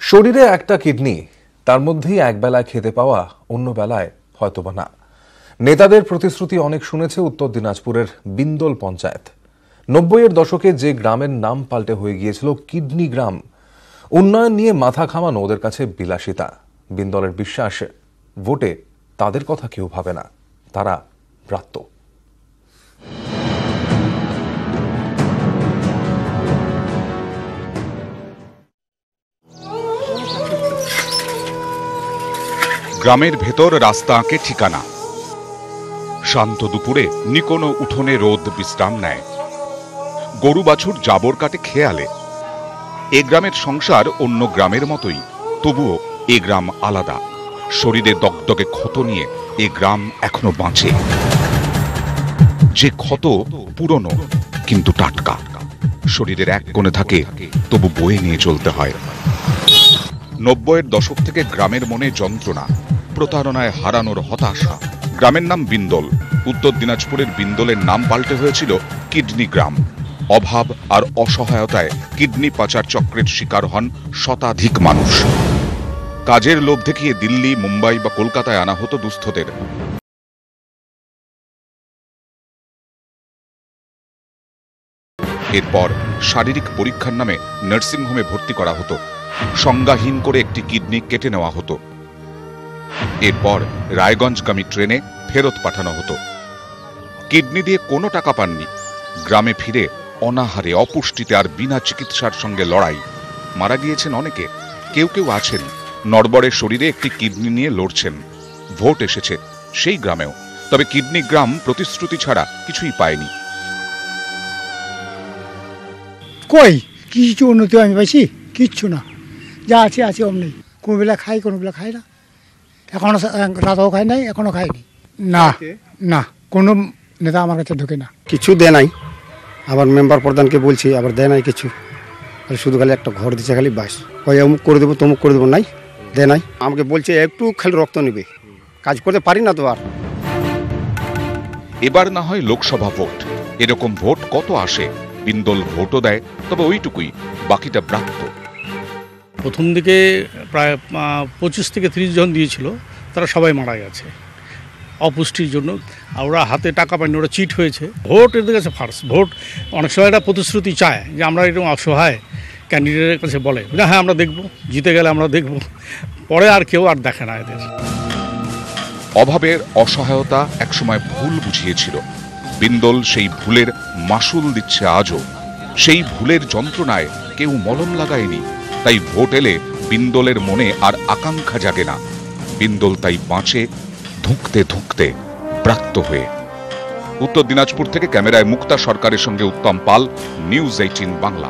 শরীরে একটা কিডনি, তার মধ্যেই একবেলায় খেতে পাওয়া, অন্য বেলায় হয়তোবা না। নেতাদের প্রতিশ্রুতি অনেক শুনেছে উত্তর দিনাজপুরের বিন্দল পঞ্চায়েত। ৯০-এর দশকে যে গ্রামের নাম পাল্টে হয়ে গিয়েছিল কিডনি গ্রাম, উন্নয়ন নিয়ে মাথা ঘামানো ওদের কাছে বিলাসিতা। বিন্দলের বিশ্বাস, ভোটে তাদের কথা কেউ ভাবে না, তারা ব্রাত্য। গ্রামের ভেতর রাস্তা আঁকে ঠিকানা। শান্ত দুপুরে নিকোনো উঠোনে রোদ বিশ্রাম নেয়। গরু বাছুর জাবর কাটে খেয়ালে। এ গ্রামের সংসার অন্য গ্রামের মতোই, তবুও এ গ্রাম আলাদা। শরীরে দগদগে ক্ষত নিয়ে এ গ্রাম এখনো বাঁচে। যে ক্ষত পুরনো কিন্তু টাটকা। শরীরের এক কোণে থাকে, তবু বয়ে নিয়ে চলতে হয়। ৯০-এর দশক থেকে গ্রামের মনে যন্ত্রণা, প্রতারণায় হারানোর হতাশা। গ্রামের নাম বিন্দল। উত্তর দিনাজপুরের বিন্দলের নাম পাল্টে হয়েছিল কিডনি গ্রাম। অভাব আর অসহায়তায় কিডনি পাচার চক্রের শিকার হন শতাধিক মানুষ। কাজের লোভ দেখিয়ে দিল্লি, মুম্বাই বা কলকাতায় আনা হতো দুস্থদের। এরপর শারীরিক পরীক্ষার নামে নার্সিংহোমে ভর্তি করা হতো। সংজ্ঞাহীন করে একটি কিডনি কেটে নেওয়া হতো। এরপর রায়গঞ্জগামী ট্রেনে ফেরত পাঠানো হতো। কিডনি দিয়ে কোনো টাকা পাননি। গ্রামে ফিরে অনাহারে, অপুষ্টিতে আর বিনা চিকিৎসার সঙ্গে লড়াই। মারা গিয়েছেন অনেকে। কেউ কেউ আছেন নড়বড়ে শরীরে একটি কিডনি নিয়ে লড়ছেন। ভোট এসেছে সেই গ্রামেও, তবে কিডনি গ্রাম প্রতিশ্রুতি ছাড়া কিছুই পায়নি। কই কিছু উন্নতি আমি পাইছি? কিচ্ছু না, যা আছে আছে অমনি। কোনো বেলা খাই, কোনো বেলা খাই না। এখনো রাতাও খাই নাই, এখনো খাইনি। না না, কোনো নেতা আমার কাছে ঢোকে না। কিছু দেয় নাই। আবার মেম্বার প্রধানকে বলছি, আবার দেয় নাই কিছু। শুধু খালি একটা ঘর দিচ্ছে, খালি বাস। ওই অমুক করে দেবো, তমুক করে দেবো, নাই, দেয় নাই। আমাকে বলছে একটু খালি রক্ত নেবে, কাজ করতে পারি না তো আর। এবার না হয় লোকসভা ভোট, এরকম ভোট কত আসে। বিন্দল ভোটও দেয়, তবে ওইটুকুই, বাকিটা ব্রাত্য। প্রথম দিকে প্রায় 25 থেকে 30 জন দিয়েছিল, তারা সবাই মারা গেছে অপুষ্টির জন্য। আর ওরা হাতে টাকা পায়নি, ওরা চিট হয়েছে। ভোট এদের কাছে ফার্স্ট। ভোট অনেক সময় একটা প্রতিশ্রুতি চায় যে আমরা এরকম অসহায় ক্যান্ডিডেটের কাছে বলে যে হ্যাঁ আমরা দেখব, জিতে গেলে আমরা দেখব। পরে আর কেউ আর দেখে না এদের। অভাবের অসহায়তা একসময় ভুল বুঝিয়েছিল। বিন্দল সেই ভুলের মাসুল দিচ্ছে আজও। সেই ভুলের যন্ত্রণায় কেউ মলম লাগায়নি। তাই ভোট এলে বিন্দলের মনে আর আকাঙ্ক্ষা জাগে না। বিন্দল তাই বাঁচে ধুঁকতে ধুঁকতে, ব্রাত্য হয়ে। উত্তর দিনাজপুর থেকে ক্যামেরায় মুক্তা সরকারের সঙ্গে উত্তম পাল, নিউজ 18 বাংলা।